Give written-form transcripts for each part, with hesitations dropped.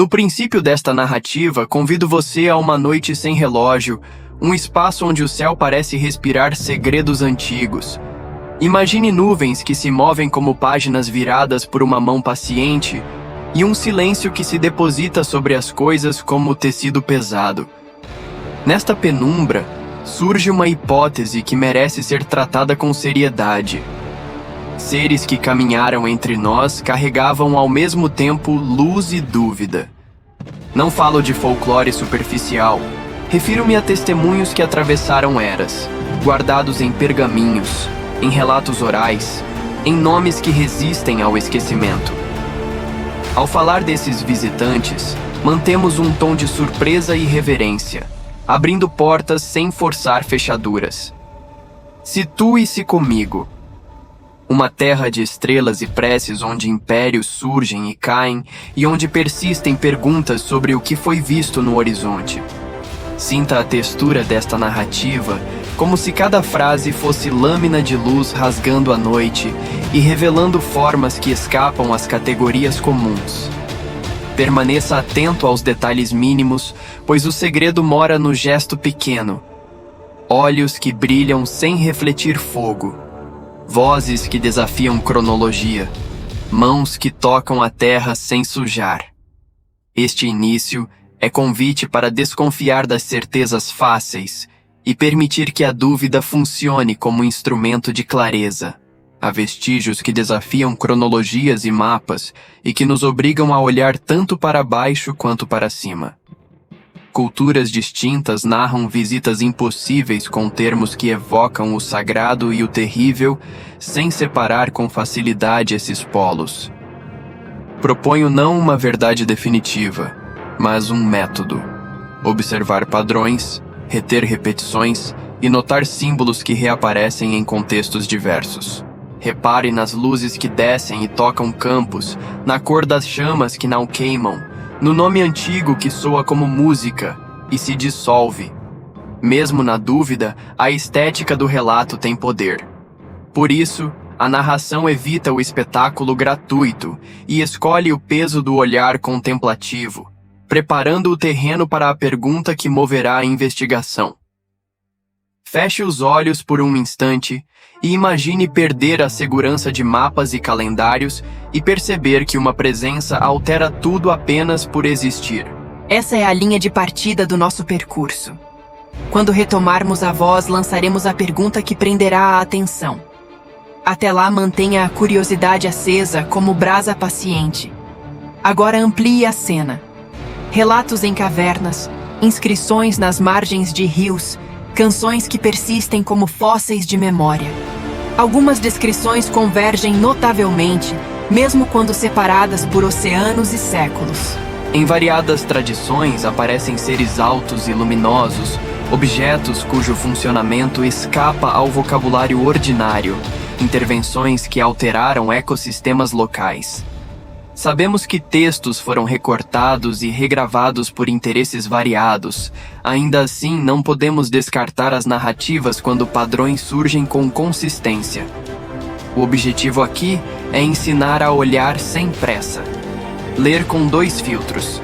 No princípio desta narrativa, convido você a uma noite sem relógio, um espaço onde o céu parece respirar segredos antigos. Imagine nuvens que se movem como páginas viradas por uma mão paciente e um silêncio que se deposita sobre as coisas como tecido pesado. Nesta penumbra, surge uma hipótese que merece ser tratada com seriedade. Seres que caminharam entre nós carregavam ao mesmo tempo luz e dúvida. Não falo de folclore superficial. Refiro-me a testemunhos que atravessaram eras, guardados em pergaminhos, em relatos orais, em nomes que resistem ao esquecimento. Ao falar desses visitantes, mantemos um tom de surpresa e reverência, abrindo portas sem forçar fechaduras. Situe-se comigo. Uma terra de estrelas e preces onde impérios surgem e caem e onde persistem perguntas sobre o que foi visto no horizonte. Sinta a textura desta narrativa, como se cada frase fosse lâmina de luz rasgando a noite e revelando formas que escapam às categorias comuns. Permaneça atento aos detalhes mínimos, pois o segredo mora no gesto pequeno. Olhos que brilham sem refletir fogo. Vozes que desafiam cronologia. Mãos que tocam a terra sem sujar. Este início é convite para desconfiar das certezas fáceis e permitir que a dúvida funcione como instrumento de clareza. Há vestígios que desafiam cronologias e mapas e que nos obrigam a olhar tanto para baixo quanto para cima. Culturas distintas narram visitas impossíveis com termos que evocam o sagrado e o terrível, sem separar com facilidade esses polos. Proponho não uma verdade definitiva, mas um método. Observar padrões, reter repetições e notar símbolos que reaparecem em contextos diversos. Repare nas luzes que descem e tocam campos, na cor das chamas que não queimam, no nome antigo que soa como música e se dissolve. Mesmo na dúvida, a estética do relato tem poder. Por isso, a narração evita o espetáculo gratuito e escolhe o peso do olhar contemplativo, preparando o terreno para a pergunta que moverá a investigação. Feche os olhos por um instante e imagine perder a segurança de mapas e calendários e perceber que uma presença altera tudo apenas por existir. Essa é a linha de partida do nosso percurso. Quando retomarmos a voz, lançaremos a pergunta que prenderá a atenção. Até lá, mantenha a curiosidade acesa como brasa paciente. Agora amplie a cena. Relatos em cavernas, inscrições nas margens de rios, canções que persistem como fósseis de memória. Algumas descrições convergem notavelmente, mesmo quando separadas por oceanos e séculos. Em variadas tradições aparecem seres altos e luminosos, objetos cujo funcionamento escapa ao vocabulário ordinário, intervenções que alteraram ecossistemas locais. Sabemos que textos foram recortados e regravados por interesses variados. Ainda assim, não podemos descartar as narrativas quando padrões surgem com consistência. O objetivo aqui é ensinar a olhar sem pressa. Ler com 2 filtros: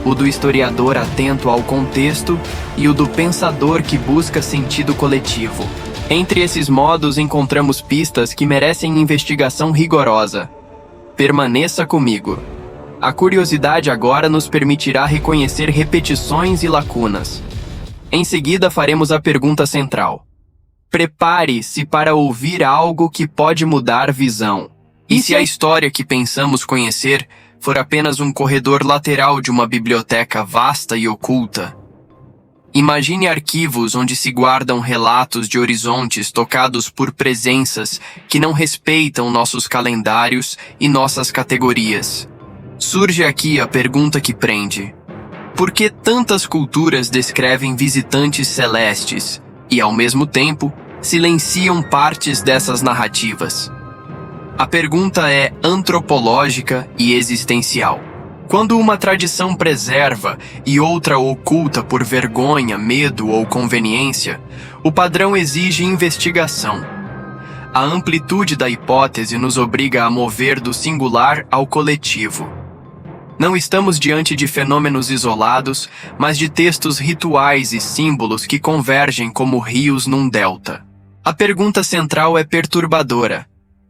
o do historiador atento ao contexto e o do pensador que busca sentido coletivo. Entre esses modos encontramos pistas que merecem investigação rigorosa. Permaneça comigo. A curiosidade agora nos permitirá reconhecer repetições e lacunas. Em seguida, faremos a pergunta central. Prepare-se para ouvir algo que pode mudar visão. E se a história que pensamos conhecer for apenas um corredor lateral de uma biblioteca vasta e oculta? Imagine arquivos onde se guardam relatos de horizontes tocados por presenças que não respeitam nossos calendários e nossas categorias. Surge aqui a pergunta que prende. Por que tantas culturas descrevem visitantes celestes e, ao mesmo tempo, silenciam partes dessas narrativas? A pergunta é antropológica e existencial. Quando uma tradição preserva e outra oculta por vergonha, medo ou conveniência, o padrão exige investigação. A amplitude da hipótese nos obriga a mover do singular ao coletivo. Não estamos diante de fenômenos isolados, mas de textos rituais e símbolos que convergem como rios num delta. A pergunta central é perturbadora.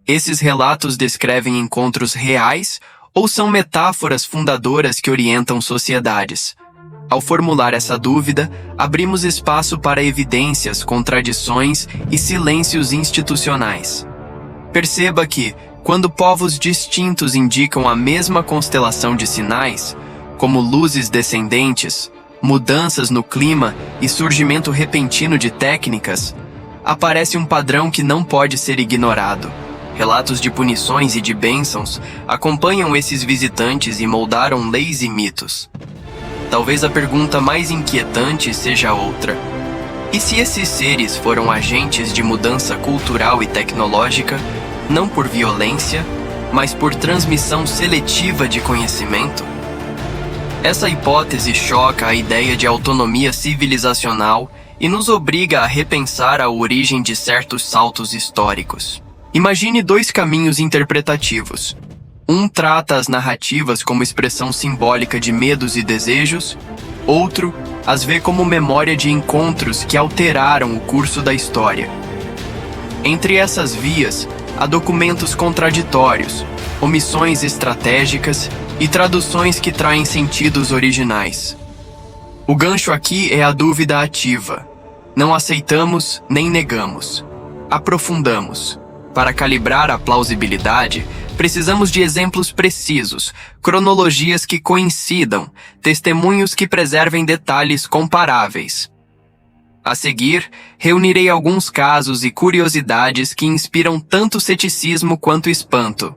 Esses relatos descrevem encontros reais ou são metáforas fundadoras que orientam sociedades? Ao formular essa dúvida, abrimos espaço para evidências, contradições e silêncios institucionais. Perceba que, quando povos distintos indicam a mesma constelação de sinais, como luzes descendentes, mudanças no clima e surgimento repentino de técnicas, aparece um padrão que não pode ser ignorado. Relatos de punições e de bênçãos acompanham esses visitantes e moldaram leis e mitos. Talvez a pergunta mais inquietante seja outra. E se esses seres foram agentes de mudança cultural e tecnológica, não por violência, mas por transmissão seletiva de conhecimento? Essa hipótese choca a ideia de autonomia civilizacional e nos obriga a repensar a origem de certos saltos históricos. Imagine dois caminhos interpretativos. Um trata as narrativas como expressão simbólica de medos e desejos, outro as vê como memória de encontros que alteraram o curso da história. Entre essas vias, há documentos contraditórios, omissões estratégicas e traduções que traem sentidos originais. O gancho aqui é a dúvida ativa. Não aceitamos nem negamos. Aprofundamos. Para calibrar a plausibilidade, precisamos de exemplos precisos, cronologias que coincidam, testemunhos que preservem detalhes comparáveis. A seguir, reunirei alguns casos e curiosidades que inspiram tanto ceticismo quanto espanto.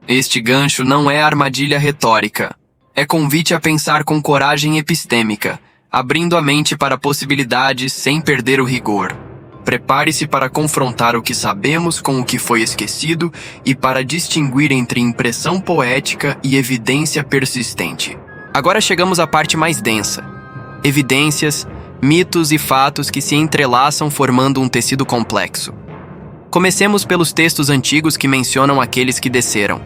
Este gancho não é armadilha retórica. É convite a pensar com coragem epistêmica, abrindo a mente para possibilidades sem perder o rigor. Prepare-se para confrontar o que sabemos com o que foi esquecido e para distinguir entre impressão poética e evidência persistente. Agora chegamos à parte mais densa. Evidências, mitos e fatos que se entrelaçam formando um tecido complexo. Comecemos pelos textos antigos que mencionam aqueles que desceram.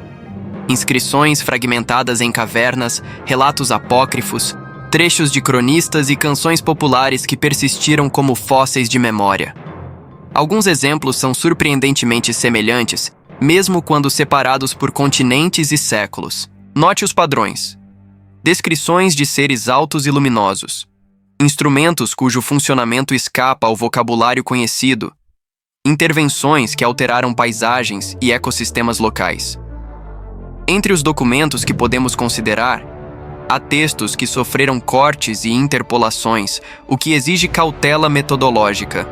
Inscrições fragmentadas em cavernas, relatos apócrifos, trechos de cronistas e canções populares que persistiram como fósseis de memória. Alguns exemplos são surpreendentemente semelhantes, mesmo quando separados por continentes e séculos. Note os padrões. Descrições de seres altos e luminosos. Instrumentos cujo funcionamento escapa ao vocabulário conhecido. Intervenções que alteraram paisagens e ecossistemas locais. Entre os documentos que podemos considerar, há textos que sofreram cortes e interpolações, o que exige cautela metodológica.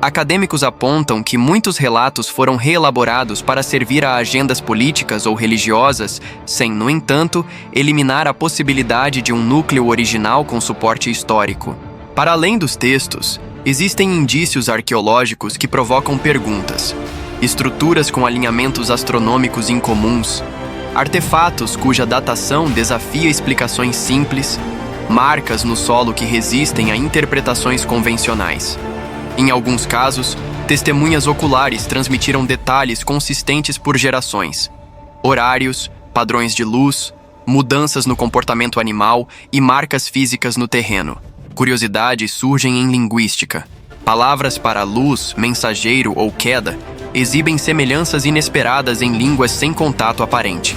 Acadêmicos apontam que muitos relatos foram reelaborados para servir a agendas políticas ou religiosas, sem, no entanto, eliminar a possibilidade de um núcleo original com suporte histórico. Para além dos textos, existem indícios arqueológicos que provocam perguntas. Estruturas com alinhamentos astronômicos incomuns, artefatos cuja datação desafia explicações simples, marcas no solo que resistem a interpretações convencionais. Em alguns casos, testemunhas oculares transmitiram detalhes consistentes por gerações. Horários, padrões de luz, mudanças no comportamento animal e marcas físicas no terreno. Curiosidades surgem em linguística. Palavras para luz, mensageiro ou queda exibem semelhanças inesperadas em línguas sem contato aparente.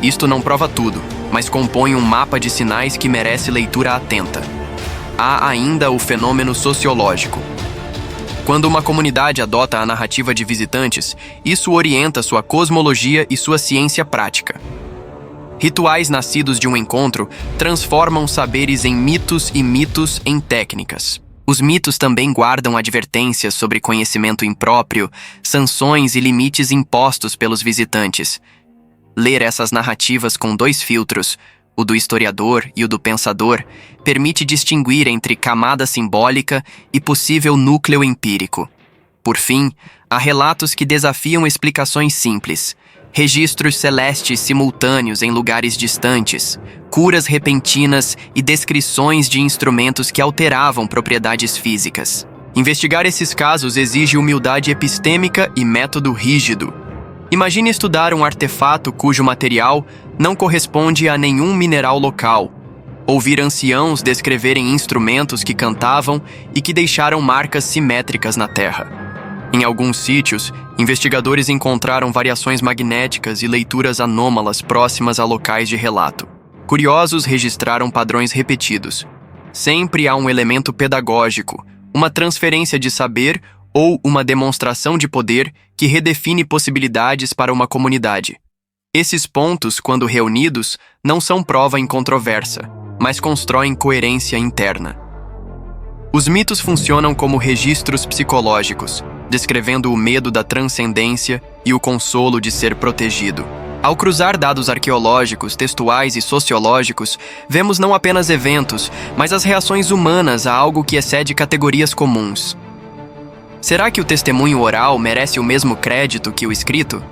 Isto não prova tudo, mas compõe um mapa de sinais que merece leitura atenta. Há ainda o fenômeno sociológico. Quando uma comunidade adota a narrativa de visitantes, isso orienta sua cosmologia e sua ciência prática. Rituais nascidos de um encontro transformam saberes em mitos e mitos em técnicas. Os mitos também guardam advertências sobre conhecimento impróprio, sanções e limites impostos pelos visitantes. Ler essas narrativas com dois filtros, o do historiador e o do pensador, permite distinguir entre camada simbólica e possível núcleo empírico. Por fim, há relatos que desafiam explicações simples. Registros celestes simultâneos em lugares distantes, curas repentinas e descrições de instrumentos que alteravam propriedades físicas. Investigar esses casos exige humildade epistêmica e método rígido. Imagine estudar um artefato cujo material, não corresponde a nenhum mineral local. Ouvir anciãos descreverem instrumentos que cantavam e que deixaram marcas simétricas na terra. Em alguns sítios, investigadores encontraram variações magnéticas e leituras anômalas próximas a locais de relato. Curiosos registraram padrões repetidos. Sempre há um elemento pedagógico, uma transferência de saber ou uma demonstração de poder que redefine possibilidades para uma comunidade. Esses pontos, quando reunidos, não são prova incontroversa, mas constroem coerência interna. Os mitos funcionam como registros psicológicos, descrevendo o medo da transcendência e o consolo de ser protegido. Ao cruzar dados arqueológicos, textuais e sociológicos, vemos não apenas eventos, mas as reações humanas a algo que excede categorias comuns. Será que o testemunho oral merece o mesmo crédito que o escrito?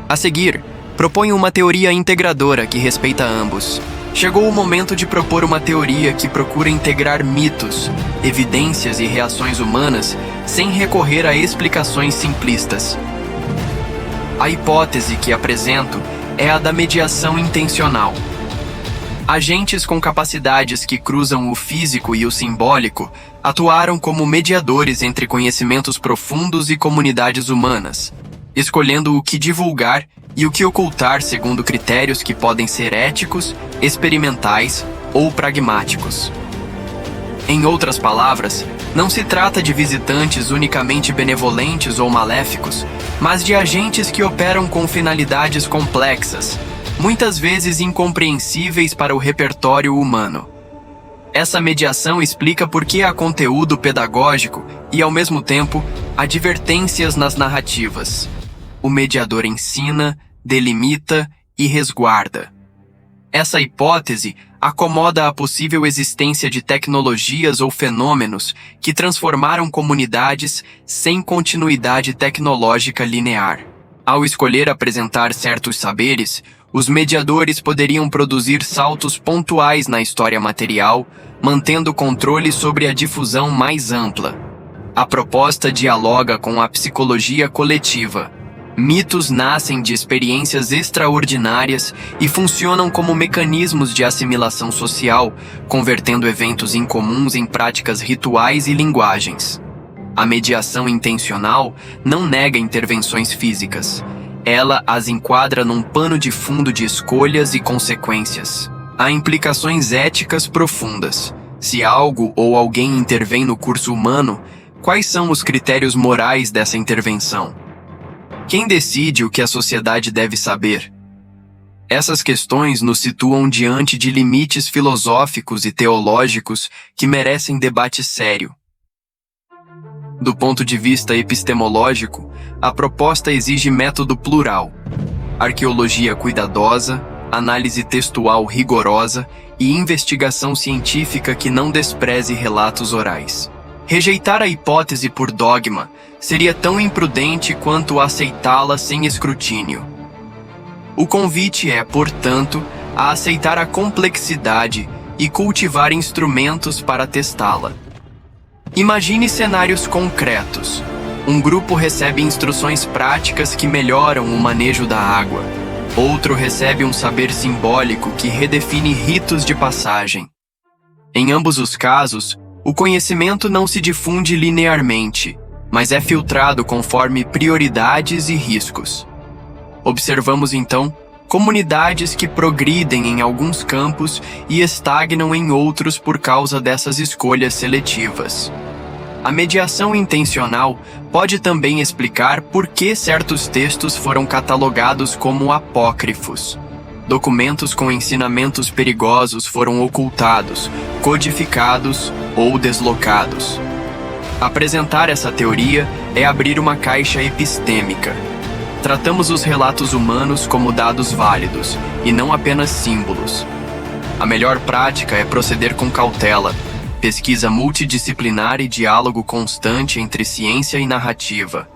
A seguir, proponho uma teoria integradora que respeita ambos. Chegou o momento de propor uma teoria que procura integrar mitos, evidências e reações humanas sem recorrer a explicações simplistas. A hipótese que apresento é a da mediação intencional. Agentes com capacidades que cruzam o físico e o simbólico atuaram como mediadores entre conhecimentos profundos e comunidades humanas, escolhendo o que divulgar e o que ocultar segundo critérios que podem ser éticos, experimentais ou pragmáticos. Em outras palavras, não se trata de visitantes unicamente benevolentes ou maléficos, mas de agentes que operam com finalidades complexas, muitas vezes incompreensíveis para o repertório humano. Essa mediação explica por que há conteúdo pedagógico e, ao mesmo tempo, advertências nas narrativas. O mediador ensina, delimita e resguarda. Essa hipótese acomoda a possível existência de tecnologias ou fenômenos que transformaram comunidades sem continuidade tecnológica linear. Ao escolher apresentar certos saberes, os mediadores poderiam produzir saltos pontuais na história material, mantendo controle sobre a difusão mais ampla. A proposta dialoga com a psicologia coletiva. Mitos nascem de experiências extraordinárias e funcionam como mecanismos de assimilação social, convertendo eventos incomuns em práticas rituais e linguagens. A mediação intencional não nega intervenções físicas. Ela as enquadra num pano de fundo de escolhas e consequências. Há implicações éticas profundas. Se algo ou alguém intervém no curso humano, quais são os critérios morais dessa intervenção? Quem decide o que a sociedade deve saber? Essas questões nos situam diante de limites filosóficos e teológicos que merecem debate sério. Do ponto de vista epistemológico, a proposta exige método plural, arqueologia cuidadosa, análise textual rigorosa e investigação científica que não despreze relatos orais. Rejeitar a hipótese por dogma seria tão imprudente quanto aceitá-la sem escrutínio. O convite é, portanto, a aceitar a complexidade e cultivar instrumentos para testá-la. Imagine cenários concretos. Um grupo recebe instruções práticas que melhoram o manejo da água. Outro recebe um saber simbólico que redefine ritos de passagem. Em ambos os casos, o conhecimento não se difunde linearmente, mas é filtrado conforme prioridades e riscos. Observamos, então, comunidades que progridem em alguns campos e estagnam em outros por causa dessas escolhas seletivas. A mediação intencional pode também explicar por que certos textos foram catalogados como apócrifos. Documentos com ensinamentos perigosos foram ocultados, codificados ou deslocados. Apresentar essa teoria é abrir uma caixa epistêmica. Tratamos os relatos humanos como dados válidos, e não apenas símbolos. A melhor prática é proceder com cautela, pesquisa multidisciplinar e diálogo constante entre ciência e narrativa.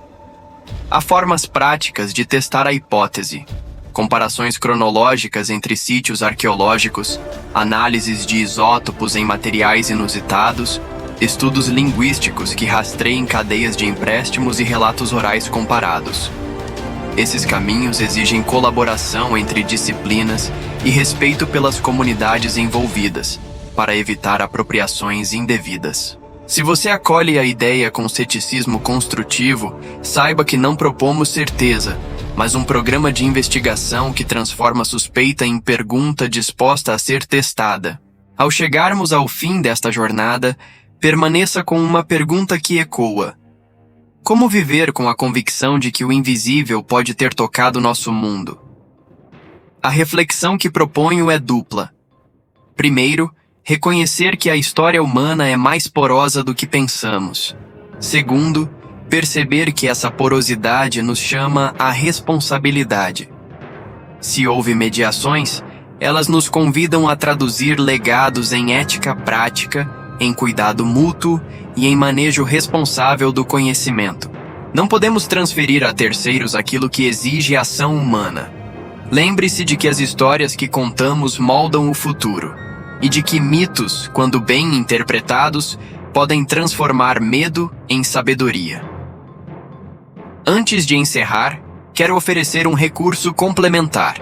Há formas práticas de testar a hipótese. Comparações cronológicas entre sítios arqueológicos, análises de isótopos em materiais inusitados, estudos linguísticos que rastreiem cadeias de empréstimos e relatos orais comparados. Esses caminhos exigem colaboração entre disciplinas e respeito pelas comunidades envolvidas, para evitar apropriações indevidas. Se você acolhe a ideia com ceticismo construtivo, saiba que não propomos certeza, mas um programa de investigação que transforma suspeita em pergunta disposta a ser testada. Ao chegarmos ao fim desta jornada, permaneça com uma pergunta que ecoa. Como viver com a convicção de que o invisível pode ter tocado nosso mundo? A reflexão que proponho é dupla. Primeiro, reconhecer que a história humana é mais porosa do que pensamos. Segundo, perceber que essa porosidade nos chama à responsabilidade. Se houve mediações, elas nos convidam a traduzir legados em ética prática, em cuidado mútuo e em manejo responsável do conhecimento. Não podemos transferir a terceiros aquilo que exige ação humana. Lembre-se de que as histórias que contamos moldam o futuro, e de que mitos, quando bem interpretados, podem transformar medo em sabedoria. Antes de encerrar, quero oferecer um recurso complementar.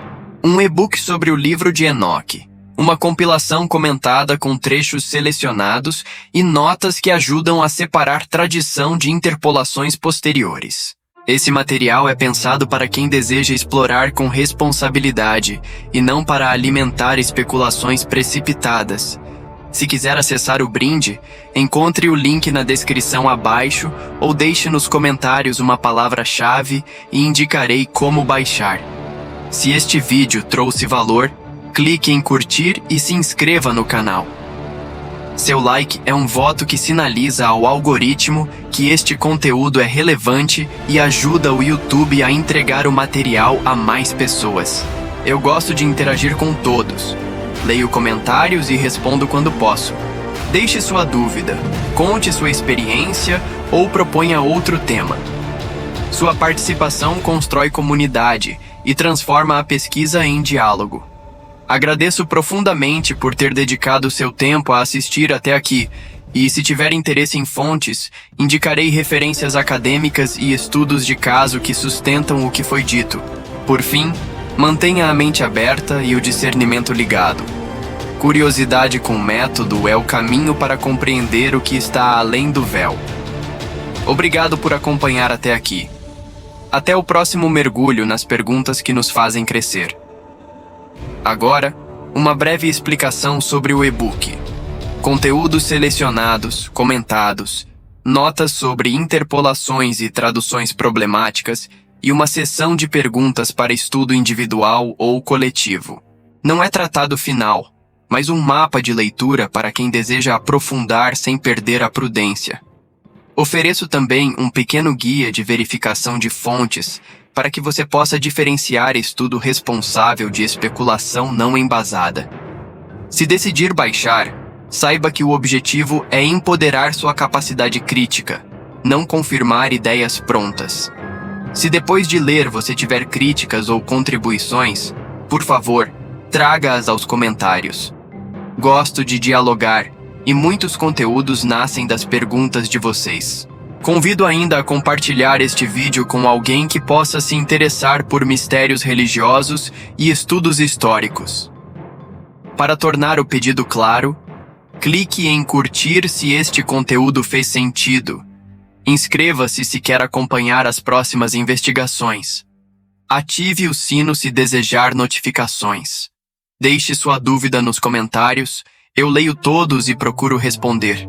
Um e-book sobre o livro de Enoque. Uma compilação comentada com trechos selecionados e notas que ajudam a separar tradição de interpolações posteriores. Esse material é pensado para quem deseja explorar com responsabilidade e não para alimentar especulações precipitadas. Se quiser acessar o brinde, encontre o link na descrição abaixo ou deixe nos comentários uma palavra-chave e indicarei como baixar. Se este vídeo trouxe valor, clique em curtir e se inscreva no canal. Seu like é um voto que sinaliza ao algoritmo que este conteúdo é relevante e ajuda o YouTube a entregar o material a mais pessoas. Eu gosto de interagir com todos. Leio comentários e respondo quando posso. Deixe sua dúvida, conte sua experiência ou proponha outro tema. Sua participação constrói comunidade e transforma a pesquisa em diálogo. Agradeço profundamente por ter dedicado seu tempo a assistir até aqui, e se tiver interesse em fontes, indicarei referências acadêmicas e estudos de caso que sustentam o que foi dito. Por fim, mantenha a mente aberta e o discernimento ligado. Curiosidade com método é o caminho para compreender o que está além do véu. Obrigado por acompanhar até aqui. Até o próximo mergulho nas perguntas que nos fazem crescer. Agora, uma breve explicação sobre o e-book. Conteúdos selecionados, comentados, notas sobre interpolações e traduções problemáticas e uma seção de perguntas para estudo individual ou coletivo. Não é tratado final, mas um mapa de leitura para quem deseja aprofundar sem perder a prudência. Ofereço também um pequeno guia de verificação de fontes para que você possa diferenciar estudo responsável de especulação não embasada. Se decidir baixar, saiba que o objetivo é empoderar sua capacidade crítica, não confirmar ideias prontas. Se depois de ler você tiver críticas ou contribuições, por favor, traga-as aos comentários. Gosto de dialogar, e muitos conteúdos nascem das perguntas de vocês. Convido ainda a compartilhar este vídeo com alguém que possa se interessar por mistérios religiosos e estudos históricos. Para tornar o pedido claro, clique em curtir se este conteúdo fez sentido. Inscreva-se se quer acompanhar as próximas investigações. Ative o sino se desejar notificações. Deixe sua dúvida nos comentários, eu leio todos e procuro responder.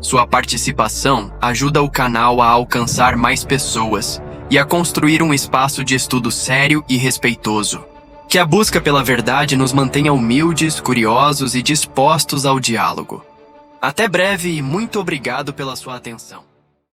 Sua participação ajuda o canal a alcançar mais pessoas e a construir um espaço de estudo sério e respeitoso. Que a busca pela verdade nos mantenha humildes, curiosos e dispostos ao diálogo. Até breve e muito obrigado pela sua atenção.